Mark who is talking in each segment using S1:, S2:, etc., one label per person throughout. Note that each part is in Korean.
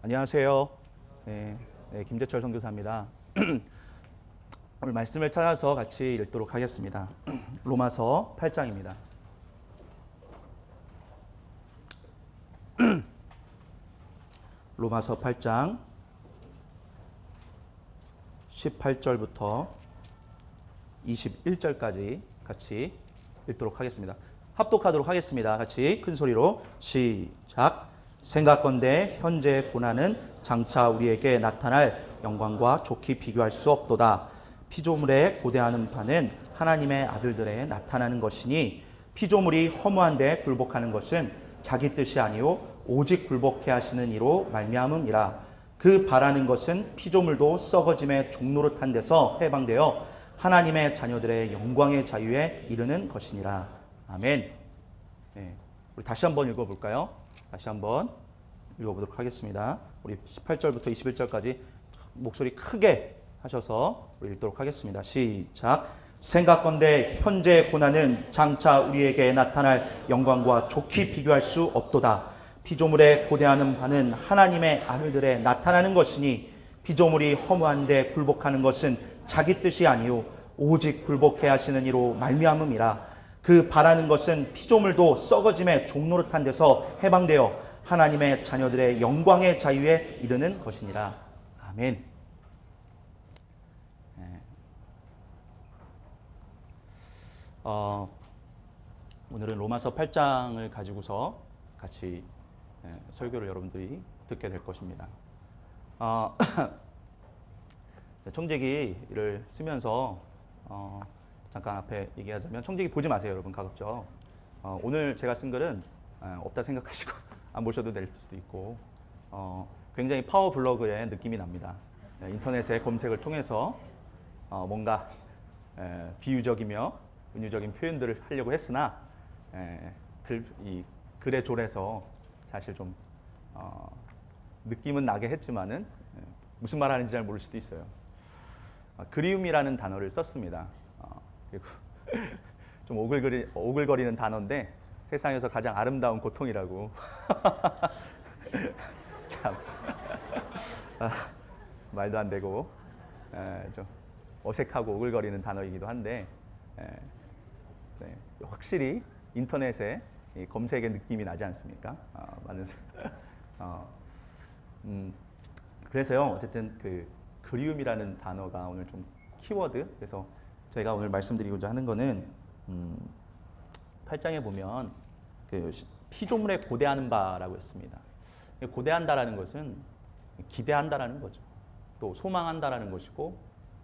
S1: 안녕하세요. 김재철 선교사입니다. 오늘 말씀을 찾아서 같이 읽도록 하겠습니다. 로마서 8장입니다. 로마서 8장 18절부터 21절까지 같이 읽도록 하겠습니다. 합독하도록 하겠습니다. 같이 큰 소리로 시작. 생각건대 현재의 고난은 장차 우리에게 나타날 영광과 좋게 비교할 수 없도다. 피조물에 고대하는 바는 하나님의 아들들에 나타나는 것이니 피조물이 허무한데 굴복하는 것은 자기 뜻이 아니요 오직 굴복해 하시는 이로 말미암음이라. 그 바라는 것은 피조물도 썩어짐의 종노릇한 데서 해방되어 하나님의 자녀들의 영광의 자유에 이르는 것이니라. 아멘. 우리 다시 한번 읽어볼까요? 다시 한번 읽어보도록 하겠습니다. 우리 18절부터 21절까지 목소리 크게 하셔서 우리 읽도록 하겠습니다. 시작. 생각건대 현재의 고난은 장차 우리에게 나타날 영광과 좋게 비교할 수 없도다. 피조물에 고대하는 바는 하나님의 아들들에 나타나는 것이니 피조물이 허무한데 굴복하는 것은 자기 뜻이 아니요 오직 굴복해 하시는 이로 말미암음이라. 그 바라는 것은 피조물도 썩어짐의 종노릇한 데서 해방되어 하나님의 자녀들의 영광의 자유에 이르는 것이니라. 아멘. 오늘은 로마서 8장을 가지고서 같이 설교를 여러분들이 듣게 될 것입니다. 청지기를 쓰면서 잠깐 앞에 얘기하자면, 청지기 보지 마세요, 여러분. 가급적 오늘 제가 쓴 글은 없다 생각하시고 안 보셔도 될 수도 있고, 굉장히 파워 블로그의 느낌이 납니다. 인터넷의 검색을 통해서 뭔가 비유적이며 은유적인 표현들을 하려고 했으나 이 글의 졸에서 사실 좀 느낌은 나게 했지만은 무슨 말 하는지 잘 모를 수도 있어요. 그리움이라는 단어를 썼습니다. 그리고 좀 오글거리는 단어인데 세상에서 가장 아름다운 고통이라고. 참 말도 안 되고 좀 어색하고 오글거리는 단어이기도 한데, 확실히 인터넷에 검색의 느낌이 나지 않습니까? 그래서요, 어쨌든 그 그리움이라는 단어가 오늘 좀 키워드. 그래서 제가 오늘 말씀드리고자 하는 거는 8장에 보면 그 피조물에 고대하는 바라고 했습니다. 고대한다라는 것은 기대한다라는 거죠. 또 소망한다라는 것이고,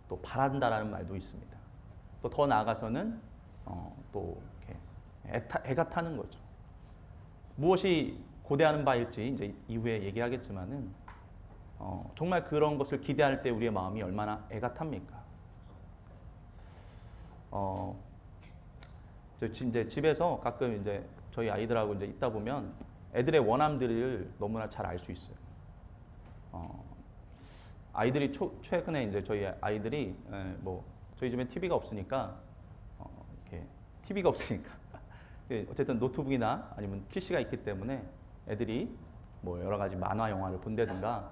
S1: 또 바란다라는 말도 있습니다. 또 더 나아가서는 또 이렇게 애가 타는 거죠. 무엇이 고대하는 바일지 이제 이후에 얘기하겠지만은 정말 그런 것을 기대할 때 우리의 마음이 얼마나 애가 탑니까? 이제 집에서 가끔 이제 저희 아이들하고 이제 있다 보면 애들의 원함들을 너무나 잘 알 수 있어요. 아이들이 최근에 이제 저희 아이들이 저희 집에 TV가 없으니까 이렇게 TV가 없으니까 어쨌든 노트북이나 아니면 PC가 있기 때문에 애들이 뭐 여러 가지 만화 영화를 본다든가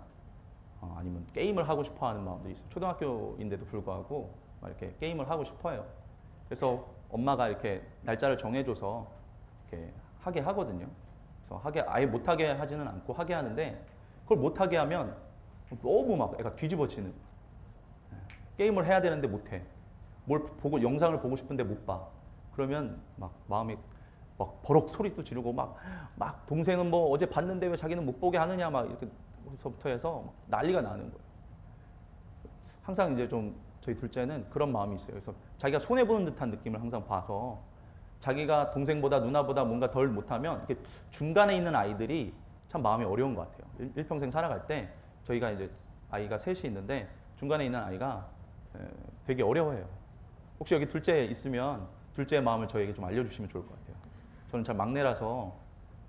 S1: 아니면 게임을 하고 싶어하는 마음도 있어요. 초등학교인데도 불구하고 막 이렇게 게임을 하고 싶어요. 그래서 엄마가 이렇게 날짜를 정해줘서 이렇게 하게 하거든요. 그래서 아예 못하게 하지는 않고 하게 하는데, 그걸 못하게 하면 너무 막 애가 뒤집어지는. 게임을 해야 되는데 못해. 영상을 보고 싶은데 못 봐. 그러면 막 마음이 막 버럭 소리도 지르고 막 동생은 뭐 어제 봤는데 왜 자기는 못 보게 하느냐 막 이렇게서부터 해서 난리가 나는 거예요. 항상 이제 좀 저희 둘째는 그런 마음이 있어요. 그래서 자기가 손해보는 듯한 느낌을 항상 봐서, 자기가 동생보다 누나보다 뭔가 덜 못하면 이렇게 중간에 있는 아이들이 참 마음이 어려운 것 같아요. 일평생 살아갈 때 저희가 이제 아이가 셋이 있는데 중간에 있는 아이가 되게 어려워해요. 혹시 여기 둘째 있으면 둘째의 마음을 저에게 좀 알려주시면 좋을 것 같아요. 저는 잘 막내라서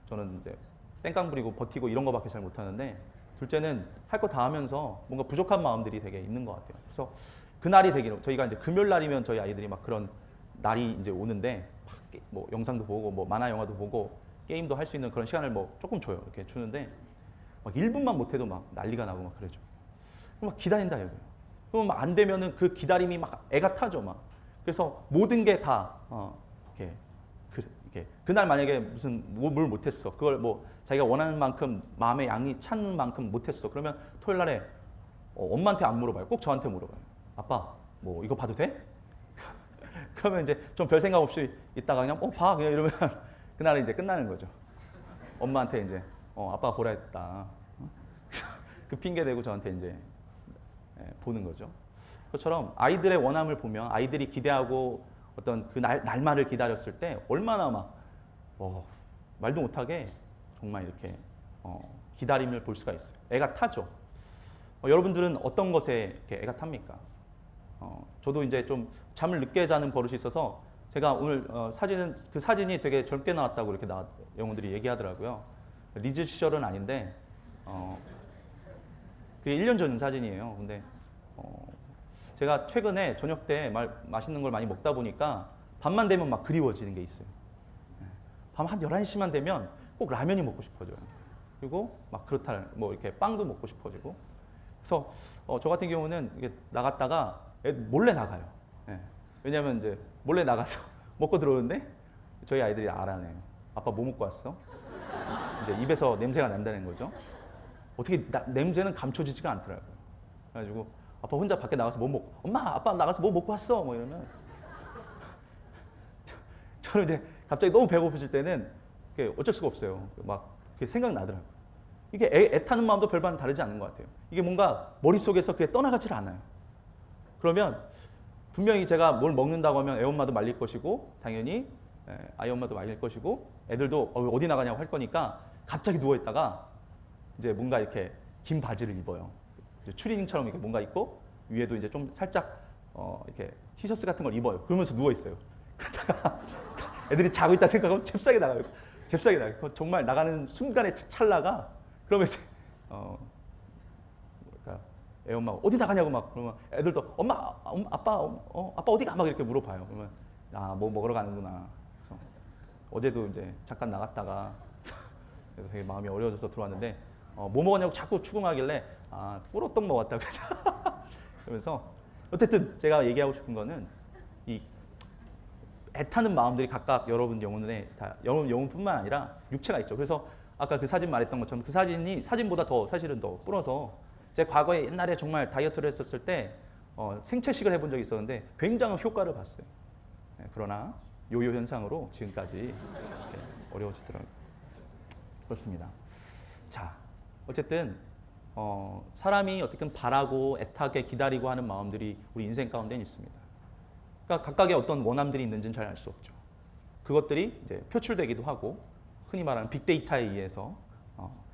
S1: 저는 이제 땡깡 부리고 버티고 이런 거밖에 잘 못하는데, 둘째는 할 거 다 하면서 뭔가 부족한 마음들이 되게 있는 것 같아요. 그래서 그날이 되기로, 저희가 이제 금요일 날이면 저희 아이들이 막 그런 날이 이제 오는데 뭐 영상도 보고 뭐 만화 영화도 보고 게임도 할 수 있는 그런 시간을 뭐 조금 줘요. 이렇게 주는데 막 1분만 못해도 막 난리가 나고 막 그러죠. 막 기다린다 이거예요. 그럼 안 되면은 그 기다림이 막 애가 타죠 막. 그래서 모든 게 다 이렇게 그날 만약에 무슨 뭘 못했어. 그걸 뭐 자기가 원하는 만큼 마음의 양이 찾는 만큼 못했어. 그러면 토요일 날에 엄마한테 안 물어봐요. 꼭 저한테 물어봐요. 아빠 뭐 이거 봐도 돼? 그러면 이제 좀 별 생각 없이 있다가 그냥 봐 그냥 이러면 그날은 이제 끝나는 거죠. 엄마한테 이제 아빠가 보라 했다. 그 핑계 대고 저한테 이제 보는 거죠. 그것처럼 아이들의 원함을 보면 아이들이 기대하고 어떤 그 날만을 기다렸을 때 얼마나 막 말도 못하게 정말 이렇게 기다림을 볼 수가 있어요. 애가 타죠. 여러분들은 어떤 것에 이렇게 애가 탑니까? 저도 이제 좀 잠을 늦게 자는 버릇이 있어서 제가 오늘 그 사진이 되게 젊게 나왔다고 이렇게 영웅들이 얘기하더라고요. 리즈 시절은 아닌데 그게 1년 전 사진이에요. 근데 제가 최근에 저녁 때 맛있는 걸 많이 먹다 보니까 밤만 되면 막 그리워지는 게 있어요. 밤 한 11시만 되면 꼭 라면이 먹고 싶어져요. 그리고 막 그렇다 뭐 이렇게 빵도 먹고 싶어지고. 그래서 저 같은 경우는 이게 나갔다가 몰래 나가요. 왜냐하면 이제 몰래 나가서 먹고 들어오는데 저희 아이들이 알아내요. 아빠 뭐 먹고 왔어? 이제 입에서 냄새가 난다는 거죠. 어떻게 냄새는 감춰지지가 않더라고요. 그래가지고 아빠 혼자 밖에 나가서 뭐 먹고 엄마 아빠 나가서 뭐 먹고 왔어? 뭐 이러면 저는 이제 갑자기 너무 배고프질 때는 어쩔 수가 없어요. 막 생각나더라고요. 이게 애 타는 마음도 별반 다르지 않은 것 같아요. 이게 뭔가 머릿속에서 그게 떠나가질 않아요. 그러면 분명히 제가 뭘 먹는다고 하면 애 엄마도 말릴 것이고 당연히 아이 엄마도 말릴 것이고 애들도 어디 나가냐고 할 거니까 갑자기 누워있다가 이제 뭔가 이렇게 긴 바지를 입어요. 추리닝처럼 이렇게 뭔가 입고 위에도 이제 좀 살짝 이렇게 티셔츠 같은 걸 입어요. 그러면서 누워있어요. 그러다가 애들이 자고 있다 생각하면 잽싸게 나가요. 잽싸게 나가요. 정말 나가는 순간의 찰나가 그러면 이제 애 엄마가 어디 나가냐고 막 그러면 애들도 엄마 아빠 어디가 막 이렇게 물어봐요. 그러면 뭐 먹으러 가는구나. 그래서 어제도 이제 잠깐 나갔다가 그래서 되게 마음이 어려워져서 들어왔는데 뭐 먹었냐고 자꾸 추궁하길래 꿀호떡 먹었다고 그러면서 어쨌든 제가 얘기하고 싶은 거는 이 애타는 마음들이 각각 여러분 영혼에 다 영혼뿐만 아니라 육체가 있죠. 그래서 아까 그 사진 말했던 것처럼 그 사진이 사진보다 더 사실은 더 불어서 제 과거에 옛날에 정말 다이어트를 했었을 때 생채식을 해본 적이 있었는데 굉장한 효과를 봤어요. 그러나 요요 현상으로 지금까지 어려워지더라고요. 그렇습니다. 자, 어쨌든 사람이 어떻게 바라고 애타게 기다리고 하는 마음들이 우리 인생 가운데는 있습니다. 그러니까 각각의 어떤 원함들이 있는지는 잘 알 수 없죠. 그것들이 이제 표출되기도 하고 흔히 말하는 빅데이터에 의해서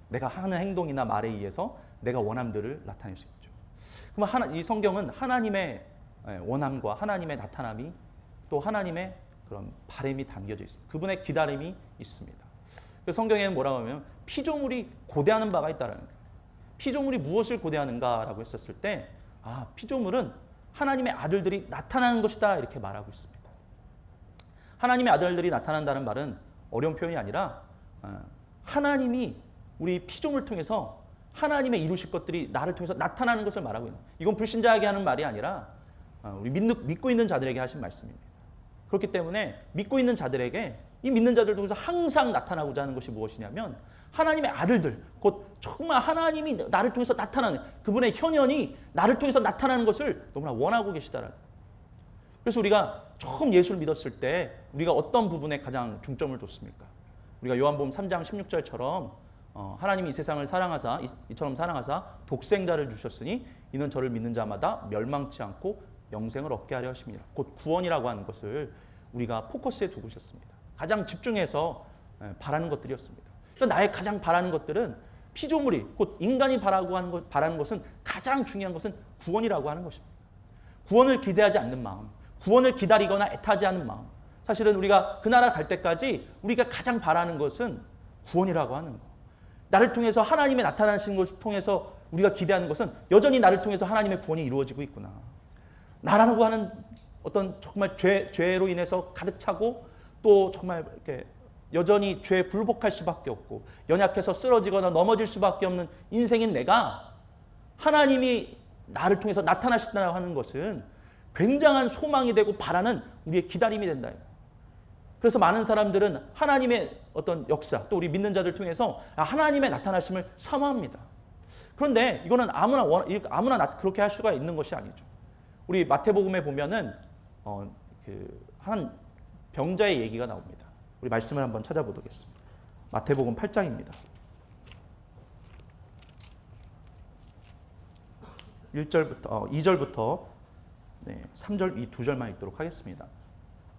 S1: 내가 하는 행동이나 말에 의해서 내가 원함들을 나타낼 수 있죠. 그럼 이 성경은 하나님의 원함과 하나님의 나타남이 또 하나님의 그런 바람이 담겨져 있습니다. 그분의 기다림이 있습니다. 그래서 성경에는 뭐라고 하면 피조물이 고대하는 바가 있다라는 거예요. 피조물이 무엇을 고대하는가라고 했었을 때 피조물은 하나님의 아들들이 나타나는 것이다 이렇게 말하고 있습니다. 하나님의 아들들이 나타난다는 말은 어려운 표현이 아니라 하나님이 우리 피조물 통해서 하나님의 이루실 것들이 나를 통해서 나타나는 것을 말하고 있는 거예요. 이건 불신자에게 하는 말이 아니라 우리 믿고 있는 자들에게 하신 말씀입니다. 그렇기 때문에 믿고 있는 자들에게 이 믿는 자들 통해서 항상 나타나고자 하는 것이 무엇이냐면 하나님의 아들들, 곧 정말 하나님이 나를 통해서 나타나는 그분의 현현이 나를 통해서 나타나는 것을 너무나 원하고 계시다라는. 그래서 우리가 처음 예수를 믿었을 때 우리가 어떤 부분에 가장 중점을 뒀습니까? 우리가 요한복음 3장 16절처럼 하나님이 이 세상을 사랑하사 이처럼 사랑하사 독생자를 주셨으니 이는 저를 믿는 자마다 멸망치 않고 영생을 얻게 하려 하심이라. 곧 구원이라고 하는 것을 우리가 포커스에 두고 있었습니다. 가장 집중해서 바라는 것들이었습니다. 그러니까 나의 가장 바라는 것들은 피조물이 곧 인간이 바라는 것은 가장 중요한 것은 구원이라고 하는 것입니다. 구원을 기대하지 않는 마음, 구원을 기다리거나 애타지 않는 마음. 사실은 우리가 그 나라 갈 때까지 우리가 가장 바라는 것은 구원이라고 하는 것. 나를 통해서 하나님의 나타나시는 것을 통해서 우리가 기대하는 것은 여전히 나를 통해서 하나님의 구원이 이루어지고 있구나. 나라고 하는 어떤 정말 죄로 인해서 가득 차고 또 정말 이렇게 여전히 죄에 굴복할 수밖에 없고 연약해서 쓰러지거나 넘어질 수밖에 없는 인생인 내가 하나님이 나를 통해서 나타나신다고 하는 것은 굉장한 소망이 되고 바라는 우리의 기다림이 된다. 그래서 많은 사람들은 하나님의 어떤 역사, 또 우리 믿는 자들 통해서 하나님의 나타나심을 사모합니다. 그런데 이거는 아무나 그렇게 할 수가 있는 것이 아니죠. 우리 마태복음에 보면은 한 병자의 얘기가 나옵니다. 우리 말씀을 한번 찾아보겠습니다. 마태복음 8장입니다. 2절부터 3절 이 두 절만 읽도록 하겠습니다.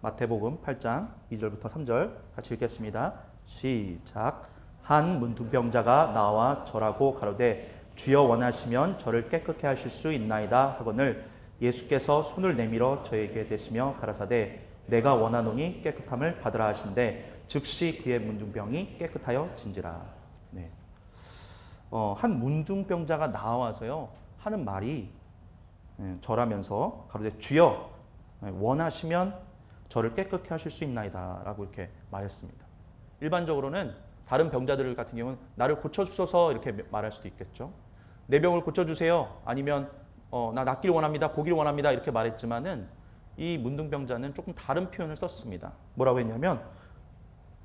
S1: 마태복음 8장 2절부터 3절 같이 읽겠습니다. 시작. 한 문둥병자가 나와 절하고 가로되 주여 원하시면 저를 깨끗게 하실 수 있나이다 하거늘 예수께서 손을 내밀어 저에게 대시며 가라사대 내가 원하노니 깨끗함을 받으라 하신대 즉시 그의 문둥병이 깨끗하여 진지라. 네. 한 문둥병자가 나와서요 하는 말이 절하면서 가로되 주여 원하시면 저를 깨끗게 하실 수 있나이다 라고 이렇게 말했습니다. 일반적으로는 다른 병자들 같은 경우는 나를 고쳐주소서 이렇게 말할 수도 있겠죠. 내 병을 고쳐주세요. 아니면 나 낫길 원합니다. 보길 원합니다. 이렇게 말했지만은 이 문둥병자는 조금 다른 표현을 썼습니다. 뭐라고 했냐면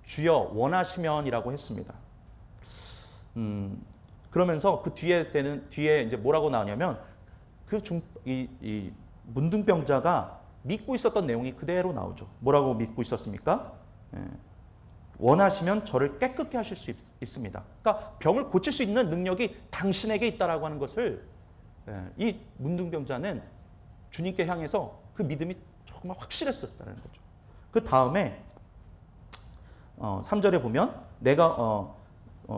S1: 주여 원하시면이라고 했습니다. 그러면서 그 뒤에 이제 뭐라고 나오냐면 이 문둥병자가 믿고 있었던 내용이 그대로 나오죠. 뭐라고 믿고 있었습니까? 원하시면 저를 깨끗게 하실 수 있습니다. 그러니까 병을 고칠 수 있는 능력이 당신에게 있다라고 하는 것을 이 문둥병자는 주님께 향해서 그 믿음이 정말 확실했었다는 거죠. 그 다음에 3절에 보면 내가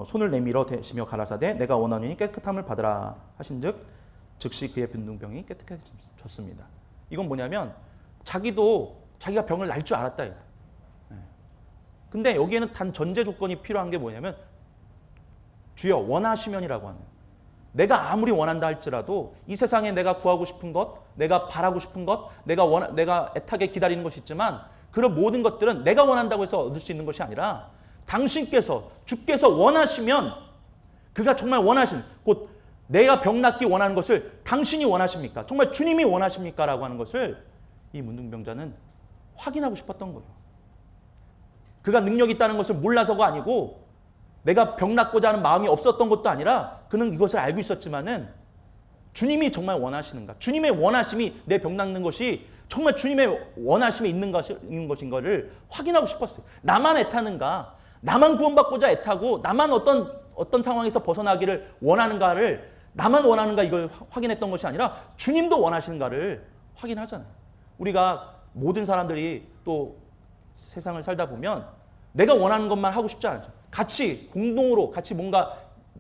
S1: 손을 내밀어 대시며 가라사대 내가 원하노니 깨끗함을 받으라 하신즉 즉시 그의 문둥병이 깨끗해졌습니다. 이건 뭐냐면 자기가 병을 날 줄 알았다. 근데 여기에는 단 전제 조건이 필요한 게 뭐냐면 주여 원하시면이라고 하는 내가 아무리 원한다 할지라도 이 세상에 내가 구하고 싶은 것, 내가 바라고 싶은 것, 내가 애타게 기다리는 것이 있지만 그런 모든 것들은 내가 원한다고 해서 얻을 수 있는 것이 아니라 주께서 원하시면 그가 정말 원하신 곧 내가 병 낫기 원하는 것을 당신이 원하십니까? 정말 주님이 원하십니까? 라고 하는 것을 이 문둥병자는 확인하고 싶었던 거예요. 그가 능력이 있다는 것을 몰라서가 아니고 내가 병 낫고자 하는 마음이 없었던 것도 아니라 그는 이것을 알고 있었지만은 주님이 정말 원하시는가? 주님의 원하심이 내 병 낫는 것이 정말 주님의 원하심에 있는 것인 것을 확인하고 싶었어요. 나만 애타는가? 나만 구원받고자 애타고 나만 어떤 상황에서 벗어나기를 원하는가를 나만 원하는가 이걸 확인했던 것이 아니라 주님도 원하시는가를 확인하잖아요. 우리가 모든 사람들이 또 세상을 살다 보면 내가 원하는 것만 하고 싶지 않죠. 공동으로 같이 뭔가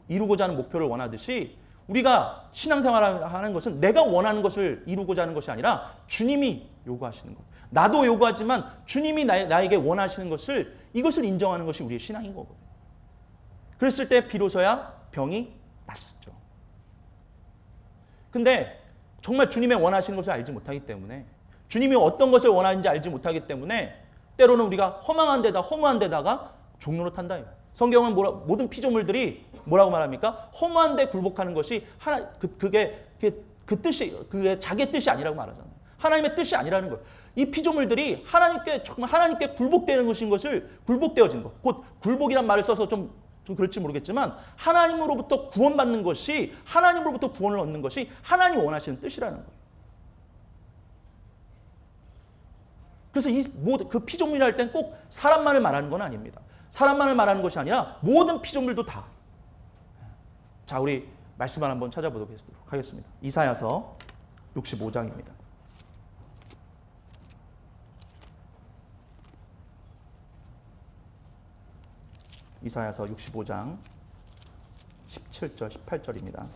S1: 이루고자 하는 목표를 원하듯이 우리가 신앙생활을 하는 것은 내가 원하는 것을 이루고자 하는 것이 아니라 주님이 요구하시는 것. 나도 요구하지만 주님이 나에게 원하시는 것을 이것을 인정하는 것이 우리의 신앙인 거거든요. 그랬을 때 비로소야 병이 낫죠. 근데 정말 주님의 원하시는 것을 알지 못하기 때문에 주님이 어떤 것을 원하는지 알지 못하기 때문에 때로는 우리가 허무한 데다가 종로로 탄다. 성경은 모든 피조물들이 뭐라고 말합니까? 허무한 데 굴복하는 것이 그게 자기의 뜻이 아니라고 말하잖아요. 하나님의 뜻이 아니라는 거예요. 이 피조물들이 정말 하나님께 굴복되는 것인 것을 굴복되어진 것. 곧 굴복이란 말을 써서 좀 그럴지 모르겠지만 하나님으로부터 구원받는 것이 하나님으로부터 구원을 얻는 것이 하나님이 원하시는 뜻이라는 거예요. 그래서 그 피조물이라 할 땐 꼭 사람만을 말하는 건 아닙니다. 사람만을 말하는 것이 아니라 모든 피조물도 다. 자, 우리 말씀을 한번 찾아보도록 하겠습니다. 이사야서 65장입니다. 이사야서 65장 17절, 18절입니다.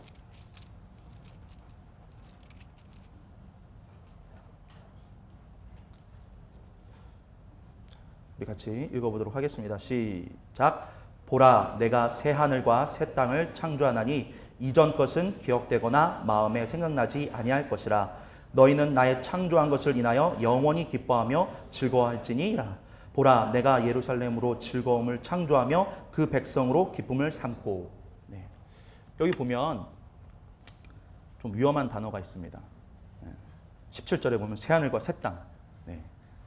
S1: 우리 같이 읽어보도록 하겠습니다. 시작. 보라, 내가 새 하늘과 새 땅을 창조하나니 이전 것은 기억되거나 마음에 생각나지 아니할 것이라. 너희는 나의 창조한 것을 인하여 영원히 기뻐하며 즐거워할지니라. 보라 내가 예루살렘으로 즐거움을 창조하며 그 백성으로 기쁨을 삼고. 네. 여기 보면 좀 위험한 단어가 있습니다. 17절에 보면 새하늘과 새 땅. 네.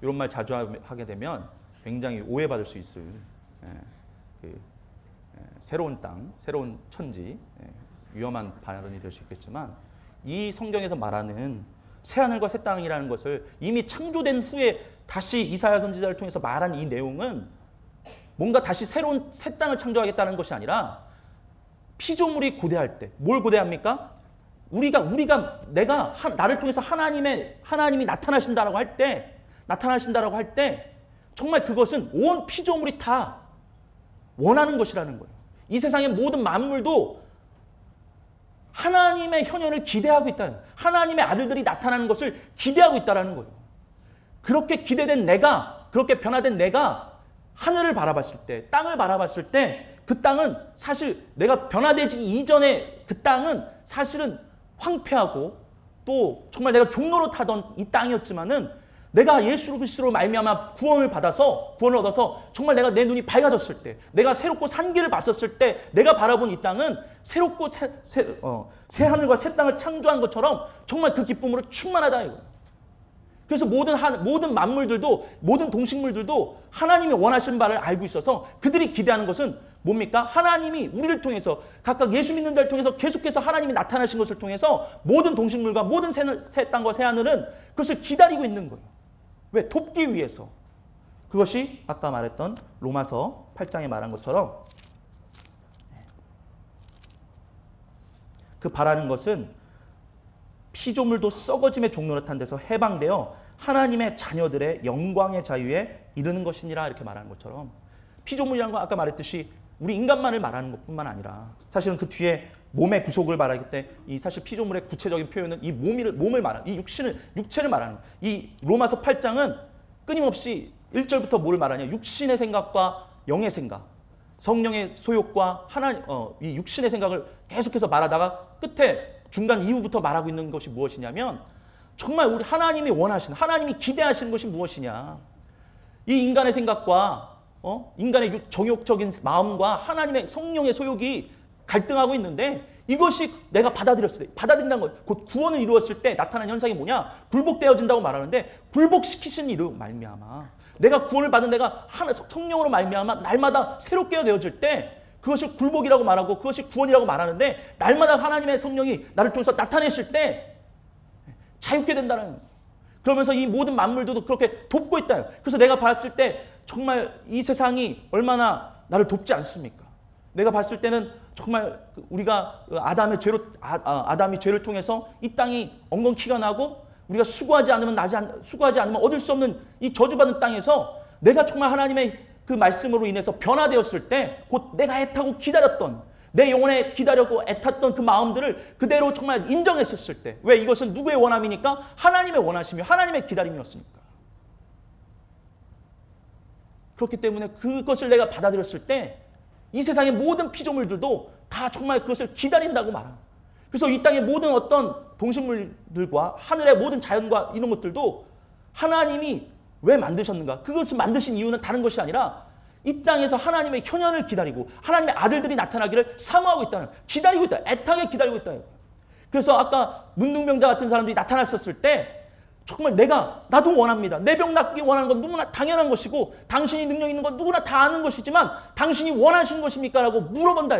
S1: 이런 말 자주 하게 되면 굉장히 오해받을 수 있을 새로운 땅, 새로운 천지, 위험한 발언이 될 수 있겠지만, 이 성경에서 말하는 새하늘과 새 땅이라는 것을 이미 창조된 후에 다시 이사야 선지자를 통해서 말한 이 내용은 뭔가 다시 새로운 새 땅을 창조하겠다는 것이 아니라, 피조물이 고대할 때 뭘 고대합니까? 내가 나를 통해서 하나님이 나타나신다라고 할 때 정말 그것은 온 피조물이 다 원하는 것이라는 거예요. 이 세상의 모든 만물도 하나님의 현현을 기대하고 있다. 하나님의 아들들이 나타나는 것을 기대하고 있다는 거예요. 그렇게 그렇게 변화된 내가 하늘을 바라봤을 때, 땅을 바라봤을 때, 그 땅은 사실 내가 변화되지 이전에 그 땅은 사실은 황폐하고 또 정말 내가 종로로 타던 이 땅이었지만은, 내가 예수 그리스도로 말미암아 구원을 얻어서 정말 내가 내 눈이 밝아졌을 때, 내가 새롭고 산 길을 봤었을 때 내가 바라본 이 땅은 새롭고 새 하늘과 새 땅을 창조한 것처럼 정말 그 기쁨으로 충만하다 이거예요. 그래서 모든 만물들도, 모든 동식물들도 하나님이 원하시는 바를 알고 있어서 그들이 기대하는 것은 뭡니까? 하나님이 우리를 통해서, 각각 예수 믿는 자를 통해서 계속해서 하나님이 나타나신 것을 통해서 모든 동식물과 모든 새 땅과 새 하늘은 그것을 기다리고 있는 거예요. 왜? 돕기 위해서. 그것이 아까 말했던 로마서 8장에 말한 것처럼, 그 바라는 것은 피조물도 썩어짐의 종로를 탄 데서 해방되어 하나님의 자녀들의 영광의 자유에 이르는 것이니라, 이렇게 말하는 것처럼, 피조물이라는 건 아까 말했듯이 우리 인간만을 말하는 것뿐만 아니라, 사실은 그 뒤에 몸의 구속을 말하기 때 이 사실 피조물의 구체적인 표현은 이 몸을 말하는, 이 육체를 말하는, 이 로마서 8장은 끊임없이 1절부터 뭘 말하냐? 육신의 생각과 영의 생각, 성령의 소욕과 이 육신의 생각을 계속해서 말하다가 끝에 중간 이후부터 말하고 있는 것이 무엇이냐면, 정말 우리 하나님이 기대하시는 것이 무엇이냐? 이 인간의 생각과 인간의 정욕적인 마음과 하나님의 성령의 소욕이 갈등하고 있는데, 이것이 내가 받아들인다는 것, 곧 구원을 이루었을 때 나타나는 현상이 뭐냐? 굴복되어진다고 말하는데, 굴복시키신 이로 말미암아 내가 구원을 받은 내가 성령으로 말미암아 날마다 새롭게 되어질 때 그것을 굴복이라고 말하고 그것이 구원이라고 말하는데, 날마다 하나님의 성령이 나를 통해서 나타내실 때 자유케 된다는, 그러면서 이 모든 만물들도 그렇게 돕고 있다. 그래서 내가 봤을 때 정말 이 세상이 얼마나 나를 돕지 않습니까? 내가 봤을 때는 정말 우리가 아담이 죄를 통해서 이 땅이 엉겅퀴가 나고, 우리가 수고하지 않으면 얻을 수 없는 이 저주받은 땅에서 내가 정말 하나님의 그 말씀으로 인해서 변화되었을 때, 곧 내가 애타고 기다렸던, 내 영혼에 기다렸고 애탔던 그 마음들을 그대로 정말 인정했었을 때, 왜? 이것은 누구의 원함이니까? 하나님의 원하심이, 하나님의 기다림이었으니까. 그렇기 때문에 그것을 내가 받아들였을 때 이 세상의 모든 피조물들도 다 정말 그것을 기다린다고 말합니다. 그래서 이 땅의 모든 어떤 동식물들과 하늘의 모든 자연과 이런 것들도 하나님이 왜 만드셨는가? 그것을 만드신 이유는 다른 것이 아니라 이 땅에서 하나님의 현현을 기다리고 하나님의 아들들이 나타나기를 사모하고 기다리고 있다. 애타게 기다리고 있다. 그래서 아까 문둥병자 같은 사람들이 나타났었을 때 정말 나도 원합니다. 내 병 낫기 원하는 건 누구나 당연한 것이고, 당신이 능력 있는 건 누구나 다 아는 것이지만 당신이 원하시는 것입니까? 라고 물어본다.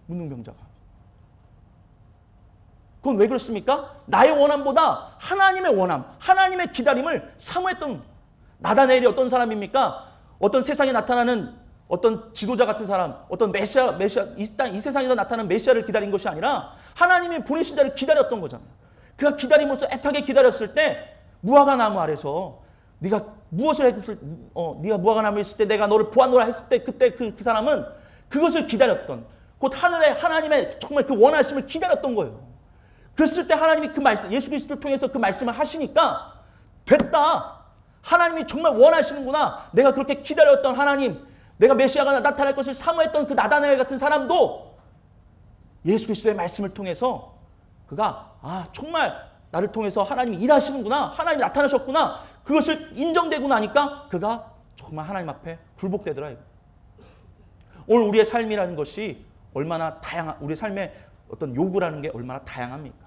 S1: 문둥병자가. 그건 왜 그렇습니까? 나의 원함보다 하나님의 원함, 하나님의 기다림을 사모했던, 나다나엘이 어떤 사람입니까? 어떤 세상에 나타나는 어떤 지도자 같은 사람, 어떤 메시아, 이 세상에서 나타나는 메시아를 기다린 것이 아니라 하나님이 보내신 자를 기다렸던 거잖아요. 그가 기다림으로써 애타게 기다렸을 때, 무화과 나무 아래서 네가 무화과 나무에 있을 때 내가 너를 보았노라 했을 때, 그때 그 사람은 그것을 기다렸던, 곧 하나님의 정말 그 원하심을 기다렸던 거예요. 그랬을 때 하나님이 그 말씀, 예수 그리스도를 통해서 그 말씀을 하시니까 됐다. 하나님이 정말 원하시는구나. 내가 그렇게 기다렸던 하나님, 내가 메시아가 나타날 것을 사모했던 그 나다나엘 같은 사람도 예수 그리스도의 말씀을 통해서 그가 정말 나를 통해서 하나님이 일하시는구나, 하나님이 나타나셨구나, 그것을 인정되고 나니까 그가 정말 하나님 앞에 굴복되더라. 오늘 우리의 삶이라는 것이 얼마나 다양한, 우리 삶의 어떤 요구라는 게 얼마나 다양합니까?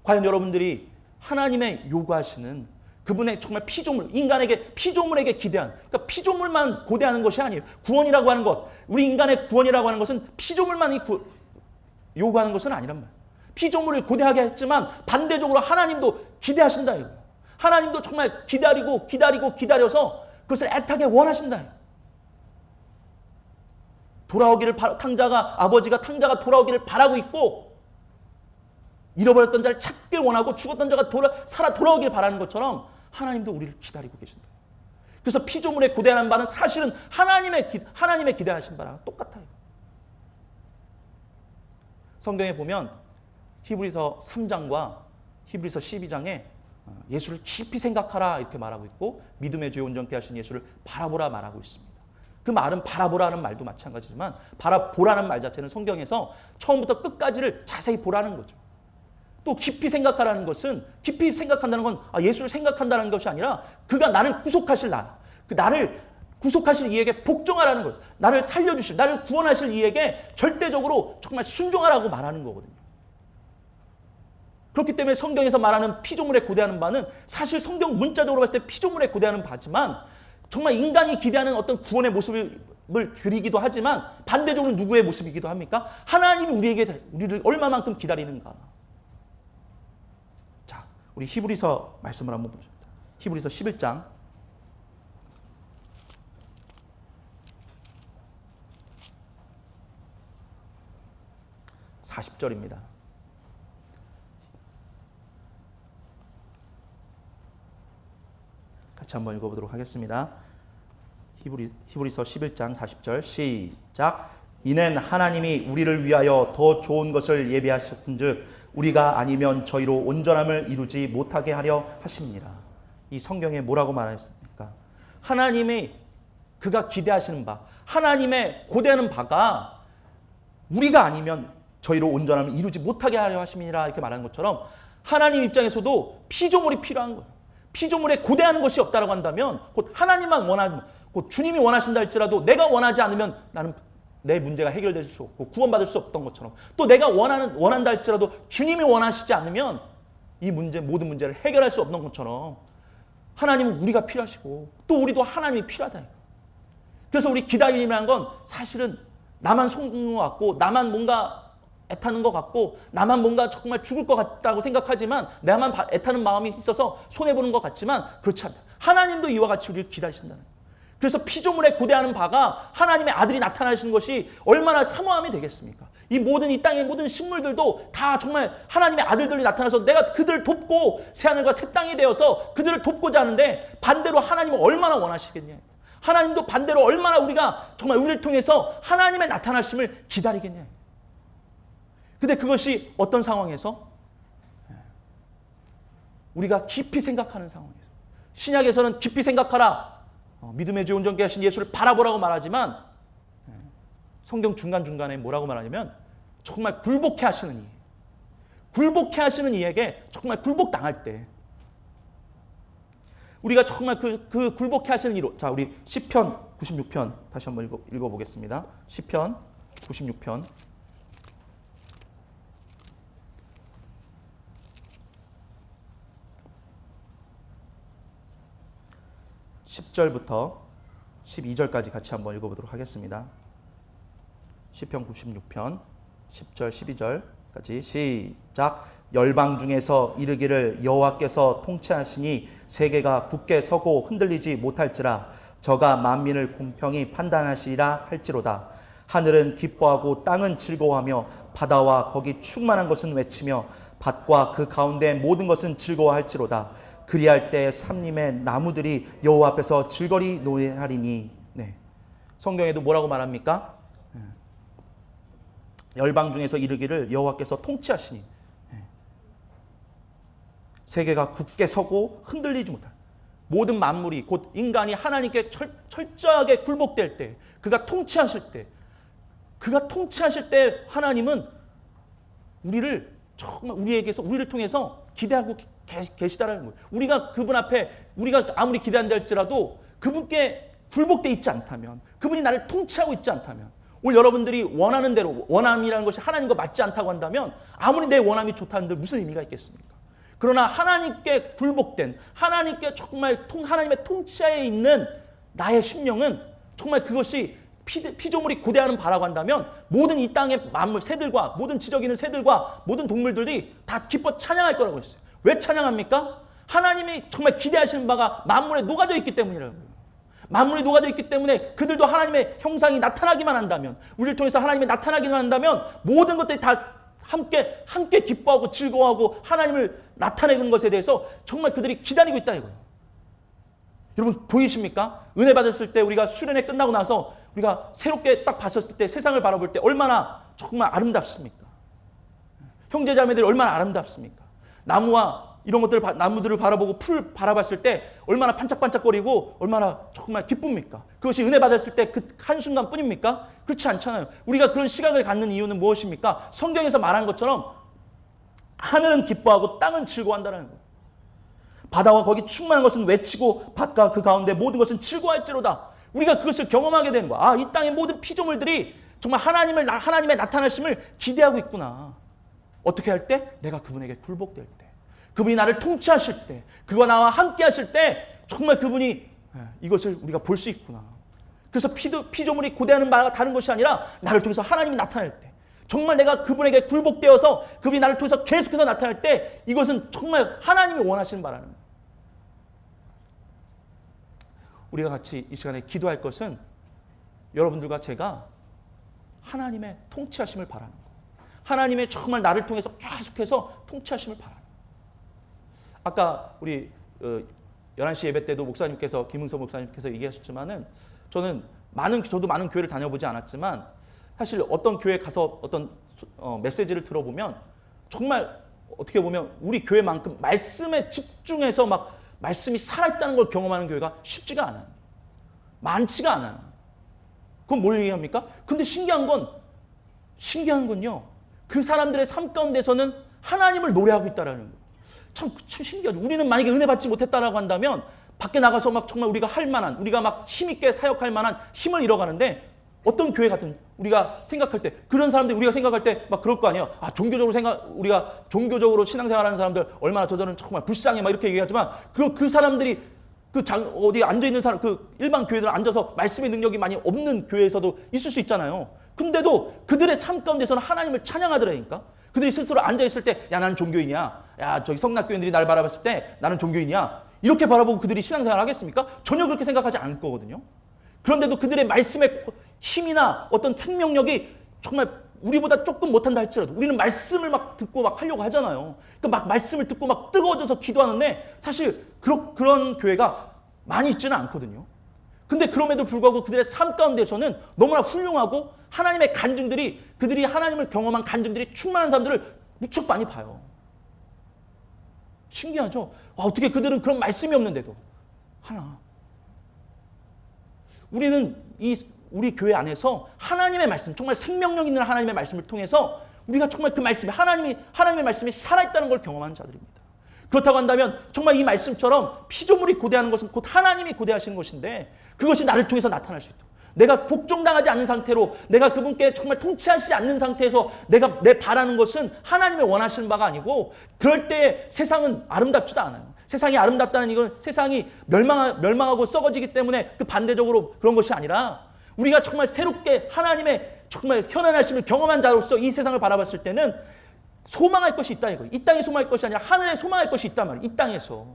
S1: 과연 여러분들이 하나님의 요구하시는 그분의 정말 피조물, 인간에게 피조물에게 기대한, 그러니까 피조물만 고대하는 것이 아니에요. 구원이라고 하는 것, 우리 인간의 구원이라고 하는 것은 피조물만이 요구하는 것은 아니란 말이에요. 피조물을 고대하게 했지만 반대적으로 하나님도 기대하신다. 이거. 하나님도 정말 기다려서 그것을 애타게 원하신다. 아버지가 탕자가 돌아오기를 바라고 있고, 잃어버렸던 자를 찾길 원하고 죽었던 자가 살아 돌아오길 바라는 것처럼 하나님도 우리를 기다리고 계신다. 그래서 피조물에 고대하는 바는 사실은 하나님의 기대하신 바랑 똑같아요. 성경에 보면 히브리서 3장과 히브리서 12장에 예수를 깊이 생각하라 이렇게 말하고 있고, 믿음의 주요 온전케 하신 예수를 바라보라 말하고 있습니다. 그 말은 바라보라는 말도 마찬가지지만, 바라보라는 말 자체는 성경에서 처음부터 끝까지를 자세히 보라는 거죠. 또 깊이 생각하라는 것은, 깊이 생각한다는 건 예수를 생각한다는 것이 아니라 그가 나를 구속하실 나를 구속하실 이에게 복종하라는 것, 나를 살려주실, 나를 구원하실 이에게 절대적으로 정말 순종하라고 말하는 거거든요. 그렇기 때문에 성경에서 말하는 피조물에 고대하는 바는 사실 성경 문자적으로 봤을 때 피조물에 고대하는 바지만, 정말 인간이 기대하는 어떤 구원의 모습을 그리기도 하지만 반대적으로 누구의 모습이기도 합니까? 하나님이 우리를 얼마만큼 기다리는가. 자, 우리 히브리서 말씀을 한번 보죠. 히브리서 11장 40절입니다. 같이 한번 읽어보도록 하겠습니다. 히브리서 11장 40절 시작. 이는 하나님이 우리를 위하여 더 좋은 것을 예비하셨은즉 우리가 아니면 저희로 온전함을 이루지 못하게 하려 하십니다. 이 성경에 뭐라고 말했습니까? 하나님이 그가 기대하시는 바, 하나님의 고대하는 바가 우리가 아니면 저희로 온전함을 이루지 못하게 하려 하심이라 이렇게 말하는 것처럼, 하나님 입장에서도 피조물이 필요한 거예요. 피조물에 고대하는 것이 없다라고 한다면, 곧 하나님만 곧 주님이 원하신다 할지라도 내가 원하지 않으면 나는 내 문제가 해결될 수 없고 구원받을 수 없던 것처럼, 또 내가 원한다 할지라도 주님이 원하시지 않으면 이 모든 문제를 해결할 수 없는 것처럼 하나님은 우리가 필요하시고 또 우리도 하나님이 필요하다. 그래서 우리 기다림이라는 건 사실은 나만 속는 것 같고, 나만 뭔가 애타는 것 같고, 나만 뭔가 정말 죽을 것 같다고 생각하지만, 나만 애타는 마음이 있어서 손해보는 것 같지만 그렇지 않다. 하나님도 이와 같이 우리를 기다리신다는 거예요. 그래서 피조물에 고대하는 바가 하나님의 아들이 나타나시는 것이 얼마나 사모함이 되겠습니까? 이 땅의 모든 식물들도 다 정말 하나님의 아들들이 나타나서 내가 그들을 돕고 새하늘과 새 땅이 되어서 그들을 돕고자 하는데, 반대로 하나님은 얼마나 원하시겠냐. 하나님도 반대로 얼마나 우리가 정말 우리를 통해서 하나님의 나타나심을 기다리겠냐. 근데 그것이 어떤 상황에서? 우리가 깊이 생각하는 상황에서. 신약에서는 깊이 생각하라, 믿음의 주 온전케 하신 예수를 바라보라고 말하지만, 성경 중간중간에 뭐라고 말하냐면 정말 굴복해 하시는 이에게 정말 굴복당할 때, 우리가 정말 그 굴복해 하시는 이로, 자, 우리 시편 96편 다시 한번 읽어보겠습니다. 시편 96편 10절부터 12절까지 같이 한번 읽어보도록 하겠습니다. 시편 96편 10절 12절까지 시작. 열방 중에서 이르기를 여호와께서 통치하시니 세계가 굳게 서고 흔들리지 못할지라. 저가 만민을 공평히 판단하시리라 할지로다. 하늘은 기뻐하고 땅은 즐거워하며 바다와 거기 충만한 것은 외치며 밭과 그 가운데 모든 것은 즐거워할지로다. 그리할 때 산림의 나무들이 여호와 앞에서 즐거리 노래하리니. 네. 성경에도 뭐라고 말합니까? 열방 중에서 이르기를 여호와께서 통치하시니, 세계가 굳게 서고 흔들리지 못할, 모든 만물이 곧 인간이 하나님께 철저하게 굴복될 때, 그가 통치하실 때 하나님은 우리를 정말 우리를 통해서 기대하고 계시다라는 거예요. 우리가 그분 앞에 우리가 아무리 기대한다 할지라도 그분께 굴복돼 있지 않다면, 그분이 나를 통치하고 있지 않다면, 오늘 여러분들이 원하는 대로, 원함이라는 것이 하나님과 맞지 않다고 한다면 아무리 내 원함이 좋다는데 무슨 의미가 있겠습니까? 그러나 하나님께 굴복된, 하나님께 정말 하나님의 통치하에 있는 나의 심령은 정말 그것이 피조물이 고대하는 바라고 한다면 모든 이 땅의 만물, 새들과 모든 지저귀는 새들과 모든 동물들이 다 기뻐 찬양할 거라고 했어요. 왜 찬양합니까? 하나님이 정말 기대하시는 바가 만물에 녹아져 있기 때문이라고요. 만물이 녹아져 있기 때문에 그들도 하나님의 형상이 나타나기만 한다면, 우리를 통해서 하나님이 나타나기만 한다면 모든 것들이 다 함께 기뻐하고 즐거워하고 하나님을 나타내는 것에 대해서 정말 그들이 기다리고 있다 이거예요. 여러분 보이십니까? 은혜 받았을 때 우리가 수련회 끝나고 나서 우리가 새롭게 딱 봤었을 때 세상을 바라볼 때 얼마나 정말 아름답습니까? 형제자매들이 얼마나 아름답습니까? 나무와 이런 것들, 나무들을 바라보고 풀 바라봤을 때 얼마나 반짝반짝거리고 얼마나 정말 기쁩니까? 그것이 은혜 받았을 때 그 한순간 뿐입니까? 그렇지 않잖아요. 우리가 그런 시각을 갖는 이유는 무엇입니까? 성경에서 말한 것처럼 하늘은 기뻐하고 땅은 즐거워한다는 거예요. 바다와 거기 충만한 것은 외치고 밭과 그 가운데 모든 것은 즐거워할지로다. 우리가 그것을 경험하게 되는 거야. 아, 이 땅의 모든 피조물들이 정말 하나님의 나타나심을 기대하고 있구나. 어떻게 할 때? 내가 그분에게 굴복될 때. 그분이 나를 통치하실 때, 그와 나와 함께 하실 때 정말 그분이 이것을 우리가 볼 수 있구나. 그래서 피조물이 고대하는 바가 다른 것이 아니라 나를 통해서 하나님이 나타날 때, 정말 내가 그분에게 굴복되어서 그분이 나를 통해서 계속해서 나타날 때 이것은 정말 하나님이 원하시는 바라는 거예요. 우리가 같이 이 시간에 기도할 것은 여러분들과 제가 하나님의 통치하심을 바라는 거예요. 하나님의 정말 나를 통해서 계속해서 통치하심을 바라는 거예요. 아까 우리 11시 예배 때도 목사님께서, 김은서 목사님께서 얘기하셨지만은 저도 많은 교회를 다녀보지 않았지만 사실 어떤 교회 가서 어떤 메시지를 들어보면 정말 어떻게 보면 우리 교회만큼 말씀에 집중해서 막 말씀이 살아있다는 걸 경험하는 교회가 쉽지가 않아요. 많지가 않아요. 그건 뭘 얘기합니까? 근데 신기한 건요. 그 사람들의 삶 가운데서는 하나님을 노래하고 있다라는 거예요. 참 신기하죠. 우리는 만약에 은혜 받지 못했다라고 한다면 밖에 나가서 막 정말 우리가 할 만한, 우리가 막 힘있게 사역할 만한 힘을 잃어가는데 어떤 교회 같은 우리가 생각할 때, 그런 사람들 우리가 생각할 때 막 그럴 거 아니에요. 아, 우리가 종교적으로 신앙생활하는 사람들 얼마나 저들은 정말 불쌍해 막 이렇게 얘기하지만 그 사람들이 어디 앉아 있는 사람, 그 일반 교회들 앉아서 말씀의 능력이 많이 없는 교회에서도 있을 수 있잖아요. 근데도 그들의 삶 가운데서는 하나님을 찬양하더라니까. 그들이 스스로 앉아 있을 때, 야, 나는 종교인이야. 야, 저기 성낙교인들이 나를 바라봤을 때 나는 종교인이야. 이렇게 바라보고 그들이 신앙생활을 하겠습니까? 전혀 그렇게 생각하지 않을 거거든요. 그런데도 그들의 말씀의 힘이나 어떤 생명력이 정말 우리보다 조금 못한다 할지라도 우리는 말씀을 막 듣고 막 하려고 하잖아요. 그러니까 막 말씀을 듣고 막 뜨거워져서 기도하는데 사실 그런 교회가 많이 있지는 않거든요. 근데 그럼에도 불구하고 그들의 삶 가운데서는 너무나 훌륭하고 하나님의 간증들이, 그들이 하나님을 경험한 간증들이 충만한 사람들을 무척 많이 봐요. 신기하죠? 와, 어떻게 그들은 그런 말씀이 없는데도 우리는 우리 교회 안에서 하나님의 말씀, 정말 생명력 있는 하나님의 말씀을 통해서 우리가 정말 그 말씀이 하나님의 말씀이 살아있다는 걸 경험하는 자들입니다. 그렇다고 한다면 정말 이 말씀처럼 피조물이 고대하는 것은 곧 하나님이 고대하시는 것인데 그것이 나를 통해서 나타날 수 있도록, 내가 복종당하지 않는 상태로, 내가 그분께 정말 통치하시지 않는 상태에서 내 바라는 것은 하나님의 원하시는 바가 아니고, 그럴 때 세상은 아름답지도 않아요. 세상이 아름답다는 이건 세상이 멸망하고 썩어지기 때문에 그 반대적으로 그런 것이 아니라 우리가 정말 새롭게 하나님의 정말 현안하심을 경험한 자로서 이 세상을 바라봤을 때는 소망할 것이 있다 이거예요. 이 땅에 소망할 것이 아니라 하늘에 소망할 것이 있단 말이에요. 이 땅에서.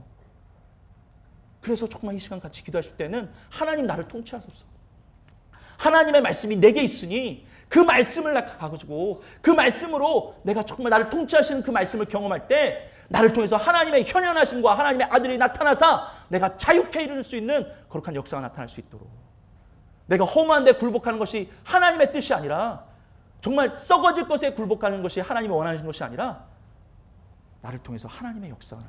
S1: 그래서 정말 이 시간 같이 기도하실 때는 하나님 나를 통치하소서. 하나님의 말씀이 내게 있으니 그 말씀을 가지고 그 말씀으로 내가 정말 나를 통치하시는 그 말씀을 경험할 때 나를 통해서 하나님의 현현하심과 하나님의 아들이 나타나사 내가 자유케 이룰 수 있는 거룩한 역사가 나타날 수 있도록, 내가 허무한 데 굴복하는 것이 하나님의 뜻이 아니라 정말 썩어질 것에 굴복하는 것이 하나님이 원하시는 것이 아니라 나를 통해서 하나님의 역사가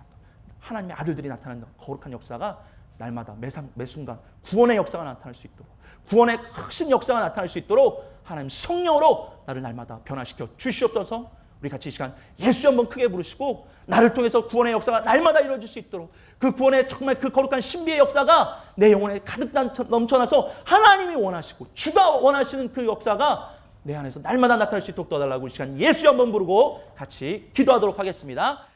S1: 하나님의 아들들이 나타나는 거룩한 역사가 날마다 매순간 구원의 역사가 나타날 수 있도록, 구원의 크신 역사가 나타날 수 있도록 하나님 성령으로 나를 날마다 변화시켜 주시옵소서. 우리
S2: 우리 같이 이 시간 예수 한번 크게 부르시고 나를 통해서 구원의 역사가 날마다 이루어질 수 있도록 그 구원의 정말 그 거룩한 신비의 역사가 내 영혼에 가득 넘쳐나서 하나님이 원하시고 주가 원하시는 그 역사가 내 안에서 날마다 나타날 수 있도록 도와달라고 이 시간 예수 한번 부르고 같이 기도하도록 하겠습니다.